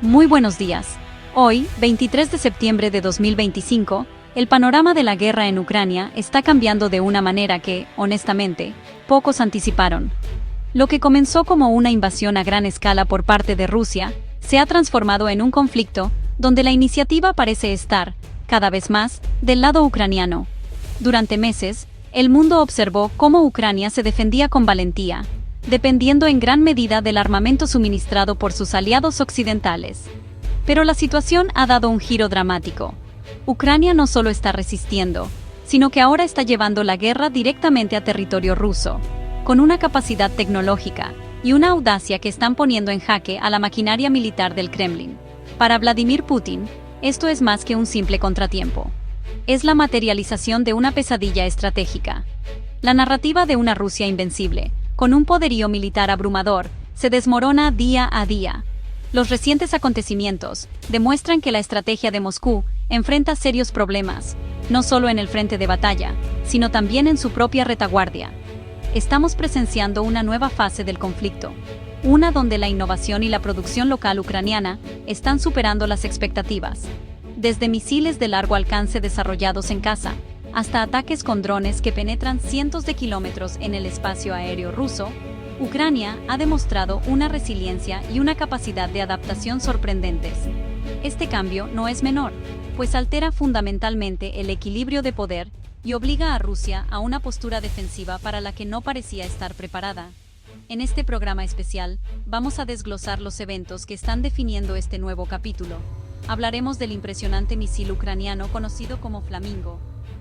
Muy buenos días. Hoy, 23 de septiembre de 2025, el panorama de la guerra en Ucrania está cambiando de una manera que, honestamente, pocos anticiparon. Lo que comenzó como una invasión a gran escala por parte de Rusia, se ha transformado en un conflicto donde la iniciativa parece estar, cada vez más, del lado ucraniano. Durante meses, el mundo observó cómo Ucrania se defendía con valentía, dependiendo en gran medida del armamento suministrado por sus aliados occidentales. Pero la situación ha dado un giro dramático. Ucrania no solo está resistiendo, sino que ahora está llevando la guerra directamente a territorio ruso, con una capacidad tecnológica y una audacia que están poniendo en jaque a la maquinaria militar del Kremlin. Para Vladimir Putin, esto es más que un simple contratiempo. Es la materialización de una pesadilla estratégica. La narrativa de una Rusia invencible, con un poderío militar abrumador, se desmorona día a día. Los recientes acontecimientos demuestran que la estrategia de Moscú enfrenta serios problemas, no solo en el frente de batalla, sino también en su propia retaguardia. Estamos presenciando una nueva fase del conflicto, una donde la innovación y la producción local ucraniana están superando las expectativas. Desde misiles de largo alcance desarrollados en casa, hasta ataques con drones que penetran cientos de kilómetros en el espacio aéreo ruso, Ucrania ha demostrado una resiliencia y una capacidad de adaptación sorprendentes. Este cambio no es menor, pues altera fundamentalmente el equilibrio de poder y obliga a Rusia a una postura defensiva para la que no parecía estar preparada. En este programa especial, vamos a desglosar los eventos que están definiendo este nuevo capítulo. Hablaremos del impresionante misil ucraniano conocido como Flamingo,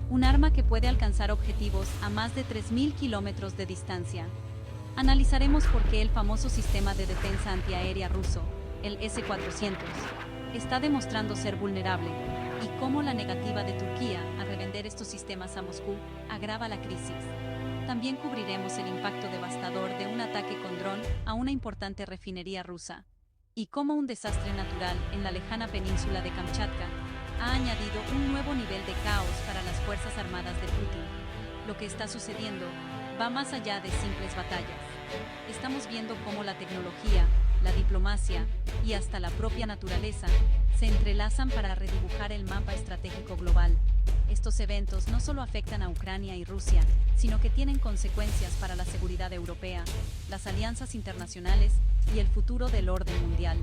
un arma que puede alcanzar objetivos a más de 3.000 kilómetros de distancia. Analizaremos por qué el famoso sistema de defensa antiaérea ruso, el S-400, está demostrando ser vulnerable, y cómo la negativa de Turquía a revender estos sistemas a Moscú agrava la crisis. También cubriremos el impacto devastador de un ataque con dron a una importante refinería rusa, y cómo un desastre natural en la lejana península de Kamchatka ha añadido un nuevo nivel de caos para las Fuerzas Armadas de Putin. Lo que está sucediendo va más allá de simples batallas. Estamos viendo cómo la tecnología, la diplomacia y hasta la propia naturaleza se entrelazan para redibujar el mapa estratégico global. Estos eventos no solo afectan a Ucrania y Rusia, sino que tienen consecuencias para la seguridad europea, las alianzas internacionales y el futuro del orden mundial.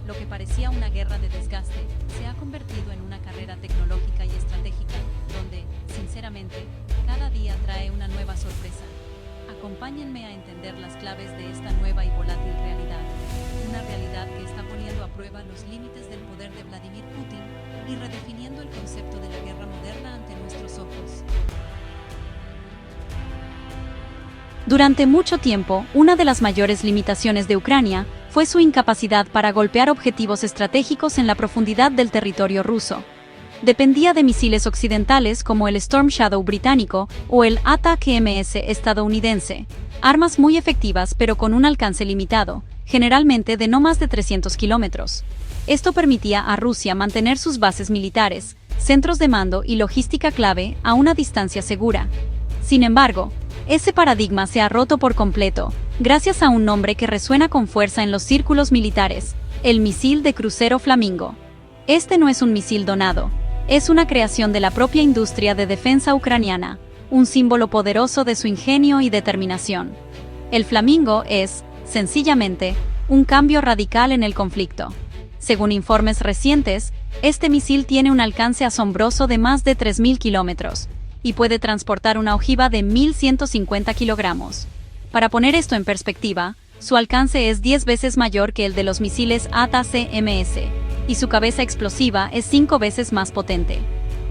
Lo que parecía una guerra de desgaste se ha convertido en una carrera tecnológica y estratégica, donde, sinceramente, cada día trae una nueva sorpresa. Acompáñenme a entender las claves de esta nueva y volátil realidad, una realidad que está poniendo a prueba los límites del poder de Vladimir Putin y redefiniendo el concepto de la guerra moderna ante nuestros ojos. Durante mucho tiempo, una de las mayores limitaciones de Ucrania fue su incapacidad para golpear objetivos estratégicos en la profundidad del territorio ruso. Dependía de misiles occidentales como el Storm Shadow británico o el ATACMS estadounidense, armas muy efectivas pero con un alcance limitado, generalmente de no más de 300 kilómetros. Esto permitía a Rusia mantener sus bases militares, centros de mando y logística clave a una distancia segura. Sin embargo, ese paradigma se ha roto por completo, gracias a un nombre que resuena con fuerza en los círculos militares: el misil de crucero Flamingo. Este no es un misil donado, es una creación de la propia industria de defensa ucraniana, un símbolo poderoso de su ingenio y determinación. El Flamingo es, sencillamente, un cambio radical en el conflicto. Según informes recientes, este misil tiene un alcance asombroso de más de 3.000 kilómetros, y puede transportar una ojiva de 1.150 kilogramos. Para poner esto en perspectiva, su alcance es 10 veces mayor que el de los misiles ATACMS, y su cabeza explosiva es 5 veces más potente.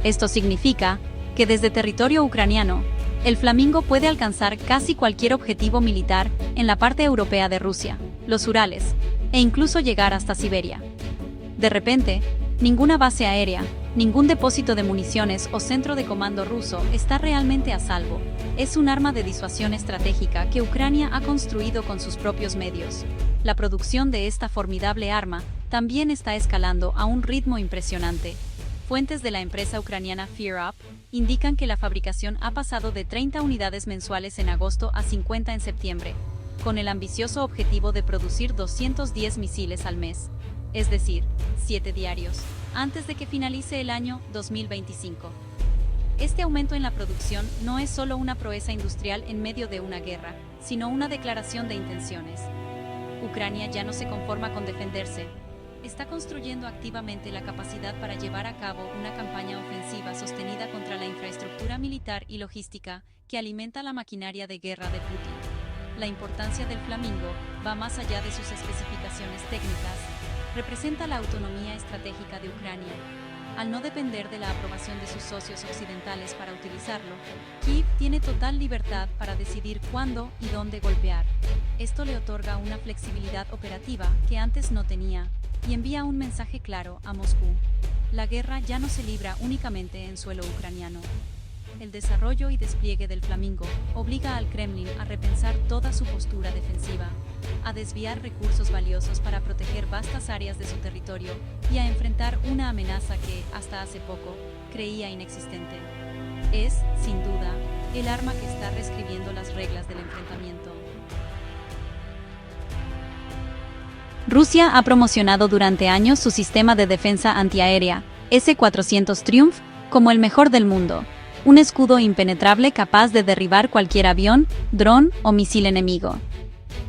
Esto significa que desde territorio ucraniano, el Flamingo puede alcanzar casi cualquier objetivo militar en la parte europea de Rusia, los Urales, e incluso llegar hasta Siberia. De repente, ninguna base aérea, ningún depósito de municiones o centro de comando ruso está realmente a salvo. Es un arma de disuasión estratégica que Ucrania ha construido con sus propios medios. La producción de esta formidable arma también está escalando a un ritmo impresionante. Fuentes de la empresa ucraniana FearUp indican que la fabricación ha pasado de 30 unidades mensuales en agosto a 50 en septiembre, con el ambicioso objetivo de producir 210 misiles al mes. es decir, 7 diarios, antes de que finalice el año 2025. Este aumento en la producción no es solo una proeza industrial en medio de una guerra, sino una declaración de intenciones. Ucrania ya no se conforma con defenderse. Está construyendo activamente la capacidad para llevar a cabo una campaña ofensiva sostenida contra la infraestructura militar y logística que alimenta la maquinaria de guerra de Putin. La importancia del Flamingo va más allá de sus especificaciones técnicas. Representa la autonomía estratégica de Ucrania. Al no depender de la aprobación de sus socios occidentales para utilizarlo, Kiev tiene total libertad para decidir cuándo y dónde golpear. Esto le otorga una flexibilidad operativa que antes no tenía, y envía un mensaje claro a Moscú. La guerra ya no se libra únicamente en suelo ucraniano. El desarrollo y despliegue del Flamingo obliga al Kremlin a repensar toda su postura defensiva, a desviar recursos valiosos para proteger vastas áreas de su territorio y a enfrentar una amenaza que, hasta hace poco, creía inexistente. Es, sin duda, el arma que está reescribiendo las reglas del enfrentamiento. Rusia ha promocionado durante años su sistema de defensa antiaérea, S-400 Triumph, como el mejor del mundo, un escudo impenetrable capaz de derribar cualquier avión, dron o misil enemigo.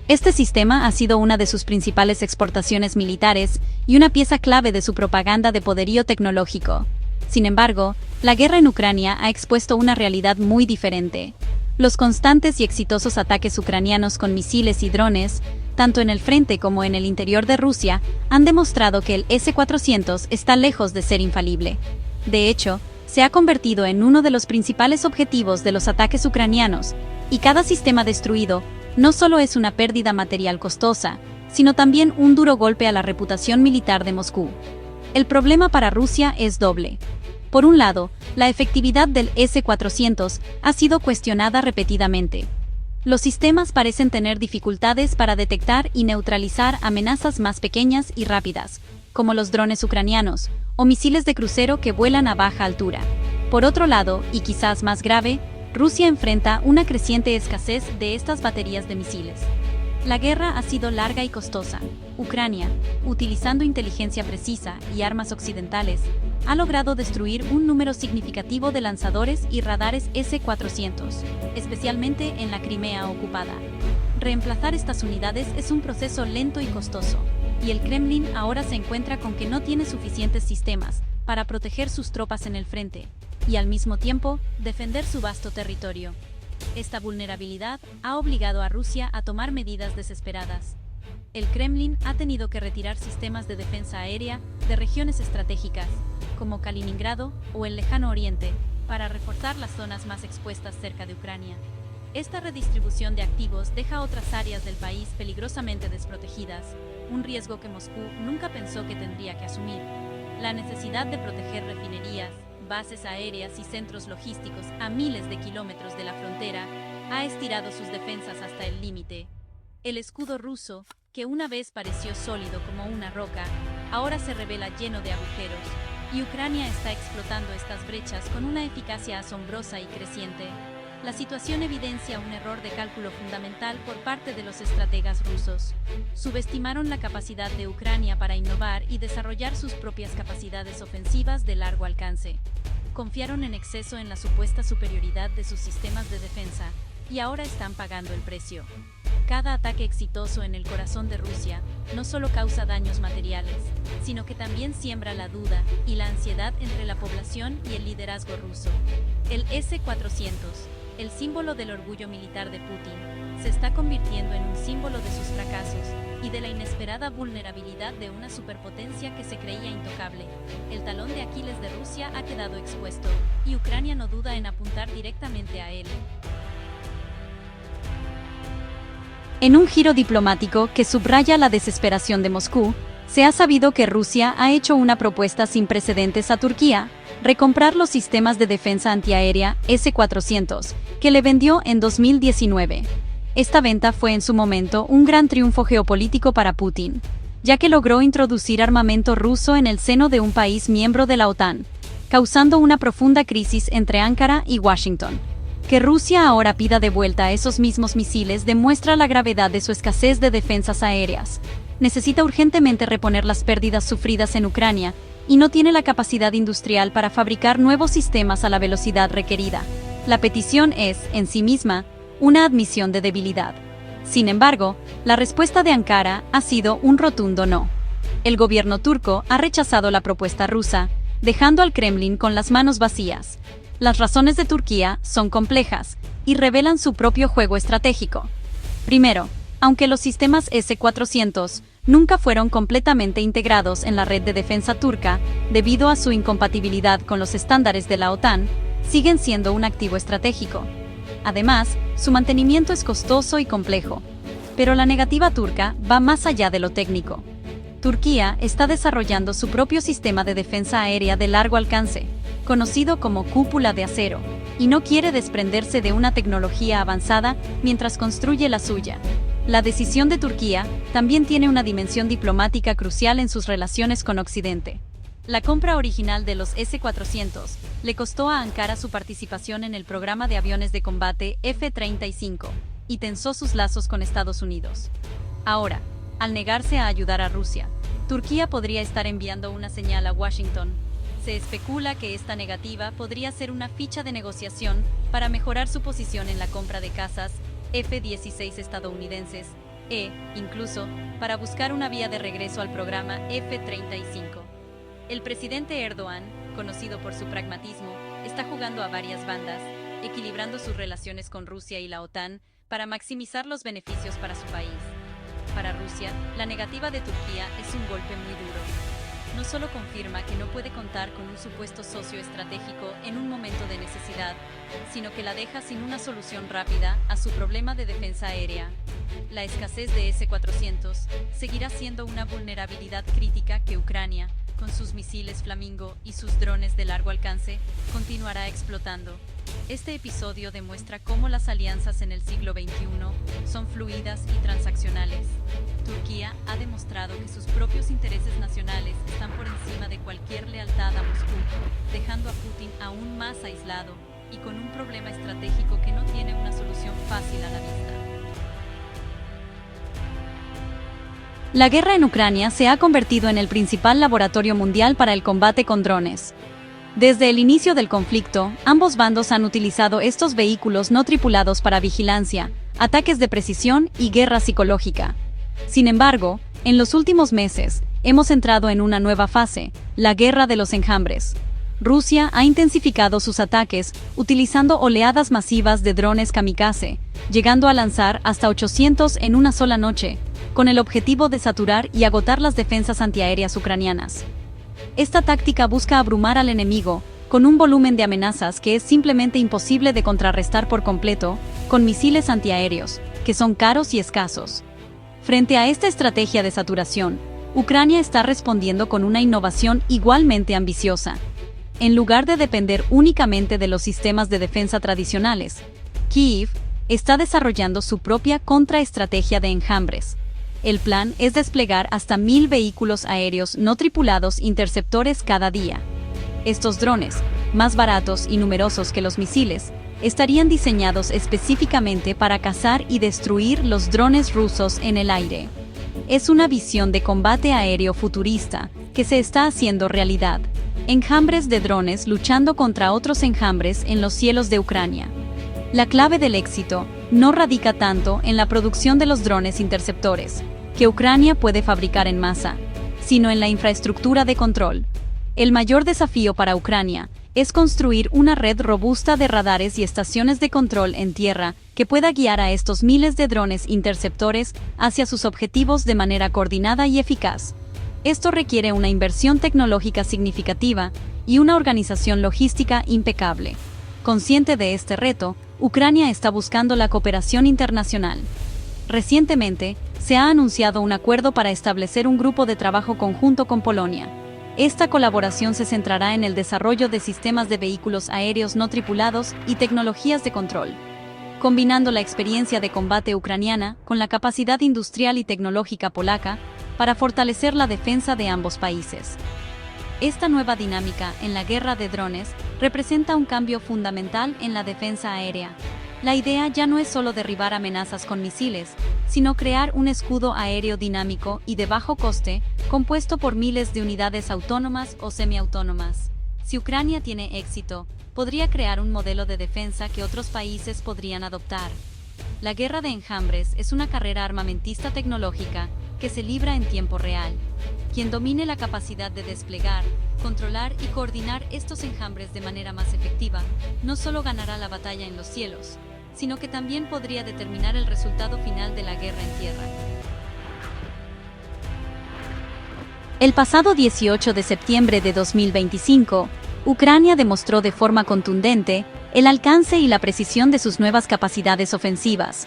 Este sistema ha sido una de sus principales exportaciones militares y una pieza clave de su propaganda de poderío tecnológico. Sin embargo, la guerra en Ucrania ha expuesto una realidad muy diferente. Los constantes y exitosos ataques ucranianos con misiles y drones, tanto en el frente como en el interior de Rusia, han demostrado que el S-400 está lejos de ser infalible. De hecho, se ha convertido en uno de los principales objetivos de los ataques ucranianos, y cada sistema destruido no solo es una pérdida material costosa, sino también un duro golpe a la reputación militar de Moscú. El problema para Rusia es doble. Por un lado, la efectividad del S-400 ha sido cuestionada repetidamente. Los sistemas parecen tener dificultades para detectar y neutralizar amenazas más pequeñas y rápidas, como los drones ucranianos, o misiles de crucero que vuelan a baja altura. Por otro lado, y quizás más grave, Rusia enfrenta una creciente escasez de estas baterías de misiles. La guerra ha sido larga y costosa. Ucrania, utilizando inteligencia precisa y armas occidentales, ha logrado destruir un número significativo de lanzadores y radares S-400, especialmente en la Crimea ocupada. Reemplazar estas unidades es un proceso lento y costoso, y el Kremlin ahora se encuentra con que no tiene suficientes sistemas para proteger sus tropas en el frente, y al mismo tiempo, defender su vasto territorio. Esta vulnerabilidad ha obligado a Rusia a tomar medidas desesperadas. El Kremlin ha tenido que retirar sistemas de defensa aérea de regiones estratégicas, como Kaliningrado o el Lejano Oriente, para reforzar las zonas más expuestas cerca de Ucrania. Esta redistribución de activos deja otras áreas del país peligrosamente desprotegidas, un riesgo que Moscú nunca pensó que tendría que asumir. La necesidad de proteger refinerías, bases aéreas y centros logísticos a miles de kilómetros de la frontera ha estirado sus defensas hasta el límite. El escudo ruso, que una vez pareció sólido como una roca, ahora se revela lleno de agujeros, y Ucrania está explotando estas brechas con una eficacia asombrosa y creciente. La situación evidencia un error de cálculo fundamental por parte de los estrategas rusos. Subestimaron la capacidad de Ucrania para innovar y desarrollar sus propias capacidades ofensivas de largo alcance. Confiaron en exceso en la supuesta superioridad de sus sistemas de defensa, y ahora están pagando el precio. Cada ataque exitoso en el corazón de Rusia no solo causa daños materiales, sino que también siembra la duda y la ansiedad entre la población y el liderazgo ruso. El S-400, el símbolo del orgullo militar de Putin, se está convirtiendo en un símbolo de sus fracasos y de la inesperada vulnerabilidad de una superpotencia que se creía intocable. El talón de Aquiles de Rusia ha quedado expuesto, y Ucrania no duda en apuntar directamente a él. En un giro diplomático que subraya la desesperación de Moscú, se ha sabido que Rusia ha hecho una propuesta sin precedentes a Turquía: recomprar los sistemas de defensa antiaérea S-400, que le vendió en 2019. Esta venta fue en su momento un gran triunfo geopolítico para Putin, ya que logró introducir armamento ruso en el seno de un país miembro de la OTAN, causando una profunda crisis entre Ankara y Washington. Que Rusia ahora pida de vuelta esos mismos misiles demuestra la gravedad de su escasez de defensas aéreas. necesita urgentemente reponer las pérdidas sufridas en Ucrania y no tiene la capacidad industrial para fabricar nuevos sistemas a la velocidad requerida. La petición es, en sí misma, una admisión de debilidad. Sin embargo, la respuesta de Ankara ha sido un rotundo no. El gobierno turco ha rechazado la propuesta rusa, dejando al Kremlin con las manos vacías. Las razones de Turquía son complejas y revelan su propio juego estratégico. Primero, aunque los sistemas S-400 nunca fueron completamente integrados en la red de defensa turca debido a su incompatibilidad con los estándares de la OTAN, siguen siendo un activo estratégico. Además, su mantenimiento es costoso y complejo. Pero la negativa turca va más allá de lo técnico. Turquía está desarrollando su propio sistema de defensa aérea de largo alcance, conocido como cúpula de acero, y no quiere desprenderse de una tecnología avanzada mientras construye la suya. La decisión de Turquía también tiene una dimensión diplomática crucial en sus relaciones con Occidente. La compra original de los S-400 le costó a Ankara su participación en el programa de aviones de combate F-35 y tensó sus lazos con Estados Unidos. Ahora, al negarse a ayudar a Rusia, Turquía podría estar enviando una señal a Washington. Se especula que esta negativa podría ser una ficha de negociación para mejorar su posición en la compra de cazas F-16 estadounidenses incluso, para buscar una vía de regreso al programa F-35. El presidente Erdogan, conocido por su pragmatismo, está jugando a varias bandas, equilibrando sus relaciones con Rusia y la OTAN para maximizar los beneficios para su país. Para Rusia, la negativa de Turquía es un golpe muy duro. No solo confirma que no puede contar con un supuesto socio estratégico en un momento de necesidad, sino que la deja sin una solución rápida a su problema de defensa aérea. La escasez de S-400 seguirá siendo una vulnerabilidad crítica que Ucrania, con sus misiles Flamingo y sus drones de largo alcance, continuará explotando. Este episodio demuestra cómo las alianzas en el siglo XXI son fluidas y transaccionales. Turquía ha demostrado que sus propios intereses nacionales están por encima de cualquier lealtad a Moscú, dejando a Putin aún más aislado y con un problema estratégico que no tiene una solución fácil a la vista. La guerra en Ucrania se ha convertido en el principal laboratorio mundial para el combate con drones. Desde el inicio del conflicto, ambos bandos han utilizado estos vehículos no tripulados para vigilancia, ataques de precisión y guerra psicológica. Sin embargo, en los últimos meses, hemos entrado en una nueva fase, la guerra de los enjambres. Rusia ha intensificado sus ataques utilizando oleadas masivas de drones kamikaze, llegando a lanzar hasta 800 en una sola noche, con el objetivo de saturar y agotar las defensas antiaéreas ucranianas. Esta táctica busca abrumar al enemigo, con un volumen de amenazas que es simplemente imposible de contrarrestar por completo, con misiles antiaéreos, que son caros y escasos. Frente a esta estrategia de saturación, Ucrania está respondiendo con una innovación igualmente ambiciosa. En lugar de depender únicamente de los sistemas de defensa tradicionales, Kyiv está desarrollando su propia contraestrategia de enjambres. El plan es desplegar hasta 1000 vehículos aéreos no tripulados interceptores cada día. Estos drones, más baratos y numerosos que los misiles, estarían diseñados específicamente para cazar y destruir los drones rusos en el aire. Es una visión de combate aéreo futurista que se está haciendo realidad. Enjambres de drones luchando contra otros enjambres en los cielos de Ucrania. La clave del éxito no radica tanto en la producción de los drones interceptores, que Ucrania puede fabricar en masa, sino en la infraestructura de control. El mayor desafío para Ucrania es construir una red robusta de radares y estaciones de control en tierra que pueda guiar a estos miles de drones interceptores hacia sus objetivos de manera coordinada y eficaz. Esto requiere una inversión tecnológica significativa y una organización logística impecable. Consciente de este reto, Ucrania está buscando la cooperación internacional. Recientemente, se ha anunciado un acuerdo para establecer un grupo de trabajo conjunto con Polonia. Esta colaboración se centrará en el desarrollo de sistemas de vehículos aéreos no tripulados y tecnologías de control, combinando la experiencia de combate ucraniana con la capacidad industrial y tecnológica polaca para fortalecer la defensa de ambos países. Esta nueva dinámica en la guerra de drones representa un cambio fundamental en la defensa aérea. La idea ya no es solo derribar amenazas con misiles, sino crear un escudo aéreo dinámico y de bajo coste, compuesto por miles de unidades autónomas o semiautónomas. Si Ucrania tiene éxito, podría crear un modelo de defensa que otros países podrían adoptar. La guerra de enjambres es una carrera armamentista tecnológica que se libra en tiempo real. Quien domine la capacidad de desplegar, controlar y coordinar estos enjambres de manera más efectiva, no solo ganará la batalla en los cielos, sino que también podría determinar el resultado final de la guerra en tierra. El pasado 18 de septiembre de 2025, Ucrania demostró de forma contundente el alcance y la precisión de sus nuevas capacidades ofensivas.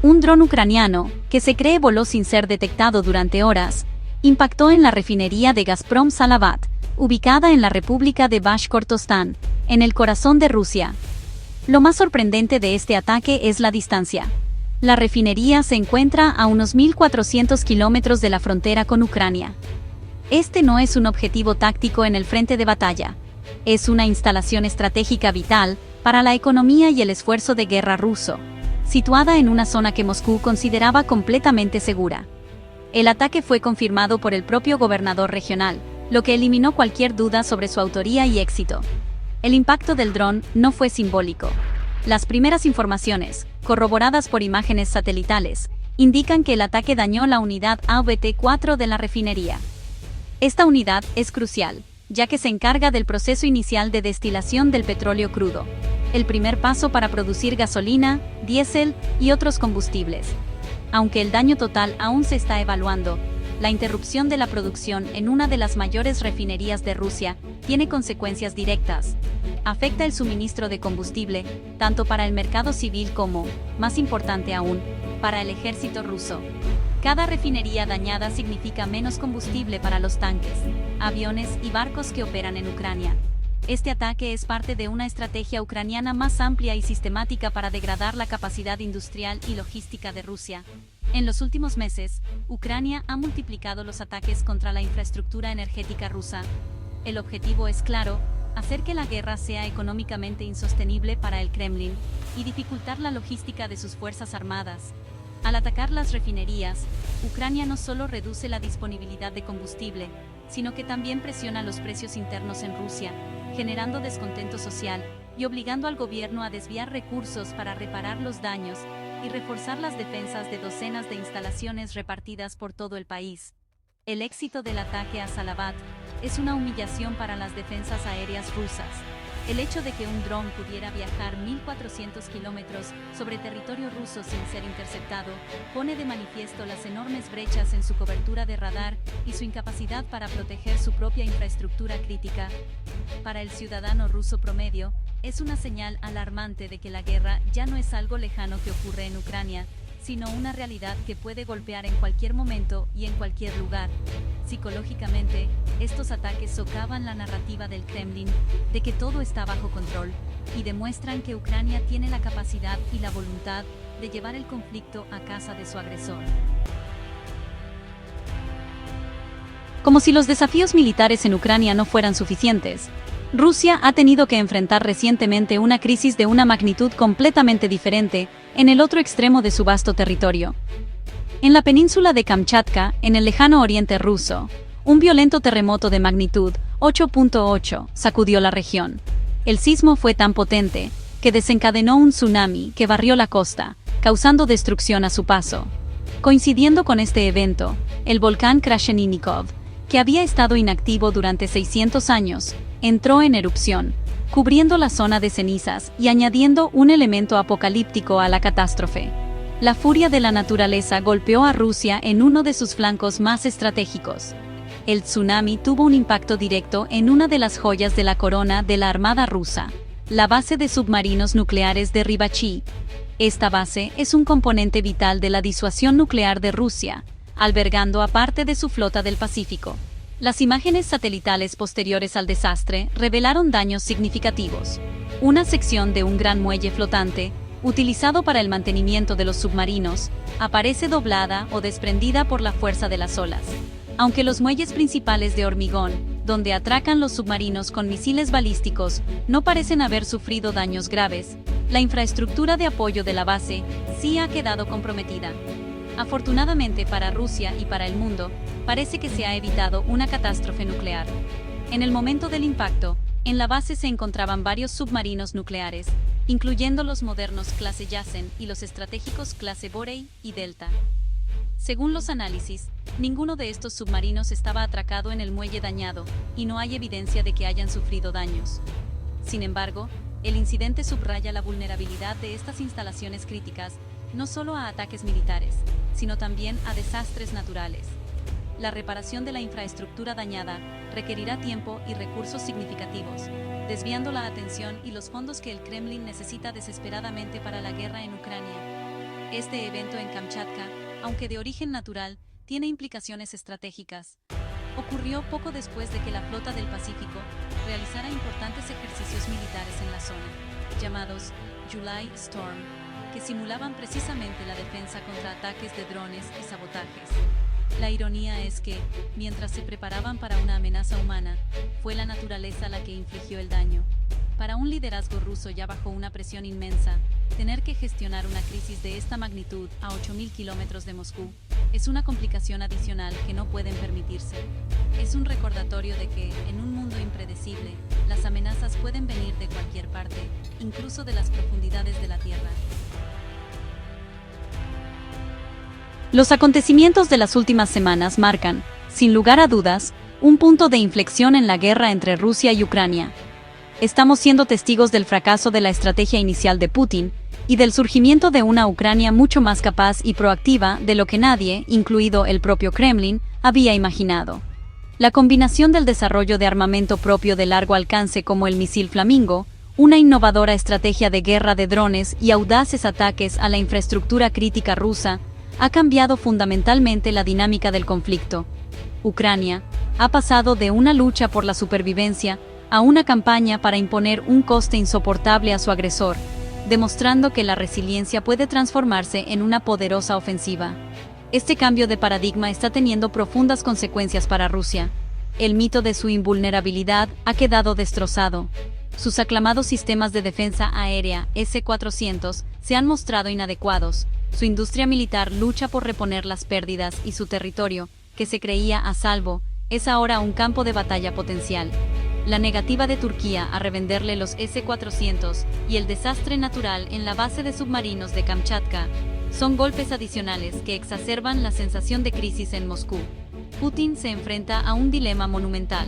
Un dron ucraniano, que se cree voló sin ser detectado durante horas, impactó en la refinería de Gazprom Salavat, ubicada en la República de Bashkortostán, en el corazón de Rusia. Lo más sorprendente de este ataque es la distancia. La refinería se encuentra a unos 1.400 kilómetros de la frontera con Ucrania. Este no es un objetivo táctico en el frente de batalla. Es una instalación estratégica vital para la economía y el esfuerzo de guerra ruso, situada en una zona que Moscú consideraba completamente segura. El ataque fue confirmado por el propio gobernador regional, lo que eliminó cualquier duda sobre su autoría y éxito. El impacto del dron no fue simbólico. Las primeras informaciones, corroboradas por imágenes satelitales, indican que el ataque dañó la unidad AVT-4 de la refinería. Esta unidad es crucial, ya que se encarga del proceso inicial de destilación del petróleo crudo, el primer paso para producir gasolina, diésel y otros combustibles. Aunque el daño total aún se está evaluando, la interrupción de la producción en una de las mayores refinerías de Rusia tiene consecuencias directas. Afecta el suministro de combustible, tanto para el mercado civil como, más importante aún, para el ejército ruso. Cada refinería dañada significa menos combustible para los tanques, aviones y barcos que operan en Ucrania. Este ataque es parte de una estrategia ucraniana más amplia y sistemática para degradar la capacidad industrial y logística de Rusia. En los últimos meses, Ucrania ha multiplicado los ataques contra la infraestructura energética rusa. El objetivo es claro: hacer que la guerra sea económicamente insostenible para el Kremlin y dificultar la logística de sus fuerzas armadas. Al atacar las refinerías, Ucrania no solo reduce la disponibilidad de combustible, sino que también presiona los precios internos en Rusia, generando descontento social y obligando al gobierno a desviar recursos para reparar los daños y reforzar las defensas de docenas de instalaciones repartidas por todo el país. El éxito del ataque a Salavat es una humillación para las defensas aéreas rusas. El hecho de que un dron pudiera viajar 1.400 kilómetros sobre territorio ruso sin ser interceptado pone de manifiesto las enormes brechas en su cobertura de radar y su incapacidad para proteger su propia infraestructura crítica. Para el ciudadano ruso promedio, es una señal alarmante de que la guerra ya no es algo lejano que ocurre en Ucrania, sino una realidad que puede golpear en cualquier momento y en cualquier lugar. Psicológicamente, estos ataques socavan la narrativa del Kremlin de que todo está bajo control y demuestran que Ucrania tiene la capacidad y la voluntad de llevar el conflicto a casa de su agresor. Como si los desafíos militares en Ucrania no fueran suficientes, Rusia ha tenido que enfrentar recientemente una crisis de una magnitud completamente diferente en el otro extremo de su vasto territorio. En la península de Kamchatka, en el lejano oriente ruso, un violento terremoto de magnitud 8.8 sacudió la región. El sismo fue tan potente que desencadenó un tsunami que barrió la costa, causando destrucción a su paso. Coincidiendo con este evento, el volcán Krasheninnikov, que había estado inactivo durante 600 años, entró en erupción, cubriendo la zona de cenizas y añadiendo un elemento apocalíptico a la catástrofe. La furia de la naturaleza golpeó a Rusia en uno de sus flancos más estratégicos. El tsunami tuvo un impacto directo en una de las joyas de la corona de la Armada rusa, la base de submarinos nucleares de Ribachi. Esta base es un componente vital de la disuasión nuclear de Rusia, albergando a parte de su flota del Pacífico. Las imágenes satelitales posteriores al desastre revelaron daños significativos. Una sección de un gran muelle flotante, utilizado para el mantenimiento de los submarinos, aparece doblada o desprendida por la fuerza de las olas. Aunque los muelles principales de hormigón, donde atracan los submarinos con misiles balísticos, no parecen haber sufrido daños graves, la infraestructura de apoyo de la base sí ha quedado comprometida. Afortunadamente para Rusia y para el mundo, parece que se ha evitado una catástrofe nuclear. En el momento del impacto, en la base se encontraban varios submarinos nucleares, incluyendo los modernos clase Yasen y los estratégicos clase Borei y Delta. Según los análisis, ninguno de estos submarinos estaba atracado en el muelle dañado, y no hay evidencia de que hayan sufrido daños. Sin embargo, el incidente subraya la vulnerabilidad de estas instalaciones críticas, no solo a ataques militares, sino también a desastres naturales. La reparación de la infraestructura dañada requerirá tiempo y recursos significativos, desviando la atención y los fondos que el Kremlin necesita desesperadamente para la guerra en Ucrania. Este evento en Kamchatka, aunque de origen natural, tiene implicaciones estratégicas. Ocurrió poco después de que la Flota del Pacífico realizara importantes ejercicios militares en la zona, llamados July Storm, que simulaban precisamente la defensa contra ataques de drones y sabotajes. La ironía es que, mientras se preparaban para una amenaza humana, fue la naturaleza la que infligió el daño. Para un liderazgo ruso ya bajo una presión inmensa, tener que gestionar una crisis de esta magnitud a 8.000 kilómetros de Moscú es una complicación adicional que no pueden permitirse. Es un recordatorio de que, en un mundo impredecible, las amenazas pueden venir de cualquier parte, incluso de las profundidades de la Tierra. Los acontecimientos de las últimas semanas marcan, sin lugar a dudas, un punto de inflexión en la guerra entre Rusia y Ucrania. Estamos siendo testigos del fracaso de la estrategia inicial de Putin y del surgimiento de una Ucrania mucho más capaz y proactiva de lo que nadie, incluido el propio Kremlin, había imaginado. La combinación del desarrollo de armamento propio de largo alcance como el misil Flamingo, una innovadora estrategia de guerra de drones y audaces ataques a la infraestructura crítica rusa ha cambiado fundamentalmente la dinámica del conflicto. Ucrania ha pasado de una lucha por la supervivencia a una campaña para imponer un coste insoportable a su agresor, demostrando que la resiliencia puede transformarse en una poderosa ofensiva. Este cambio de paradigma está teniendo profundas consecuencias para Rusia. El mito de su invulnerabilidad ha quedado destrozado. Sus aclamados sistemas de defensa aérea S-400 se han mostrado inadecuados. Su industria militar lucha por reponer las pérdidas y su territorio, que se creía a salvo, es ahora un campo de batalla potencial. La negativa de Turquía a revenderle los S-400 y el desastre natural en la base de submarinos de Kamchatka son golpes adicionales que exacerban la sensación de crisis en Moscú. Putin se enfrenta a un dilema monumental.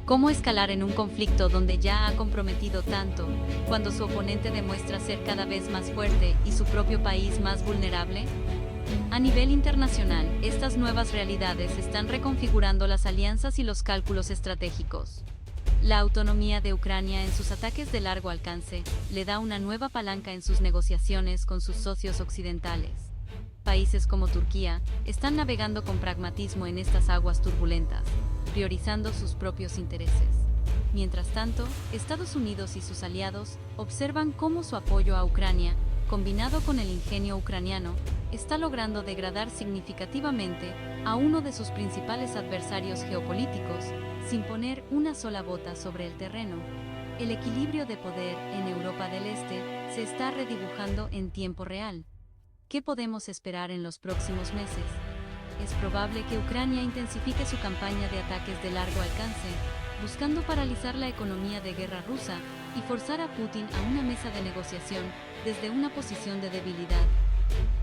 ¿Cómo escalar en un conflicto donde ya ha comprometido tanto, cuando su oponente demuestra ser cada vez más fuerte y su propio país más vulnerable? A nivel internacional, estas nuevas realidades están reconfigurando las alianzas y los cálculos estratégicos. La autonomía de Ucrania en sus ataques de largo alcance le da una nueva palanca en sus negociaciones con sus socios occidentales. Países como Turquía están navegando con pragmatismo en estas aguas turbulentas, priorizando sus propios intereses. Mientras tanto, Estados Unidos y sus aliados observan cómo su apoyo a Ucrania, combinado con el ingenio ucraniano, está logrando degradar significativamente a uno de sus principales adversarios geopolíticos, sin poner una sola gota sobre el terreno. El equilibrio de poder en Europa del Este se está redibujando en tiempo real. ¿Qué podemos esperar en los próximos meses? Es probable que Ucrania intensifique su campaña de ataques de largo alcance, buscando paralizar la economía de guerra rusa y forzar a Putin a una mesa de negociación desde una posición de debilidad.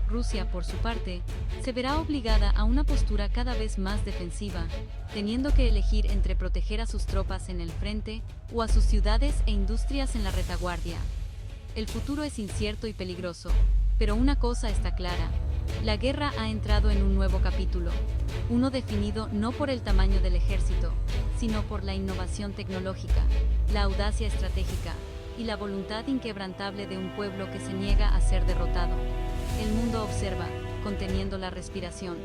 Rusia, por su parte, se verá obligada a una postura cada vez más defensiva, teniendo que elegir entre proteger a sus tropas en el frente o a sus ciudades e industrias en la retaguardia. El futuro es incierto y peligroso, pero una cosa está clara: la guerra ha entrado en un nuevo capítulo, uno definido no por el tamaño del ejército, sino por la innovación tecnológica, la audacia estratégica y la voluntad inquebrantable de un pueblo que se niega a ser derrotado. El mundo observa, conteniendo la respiración.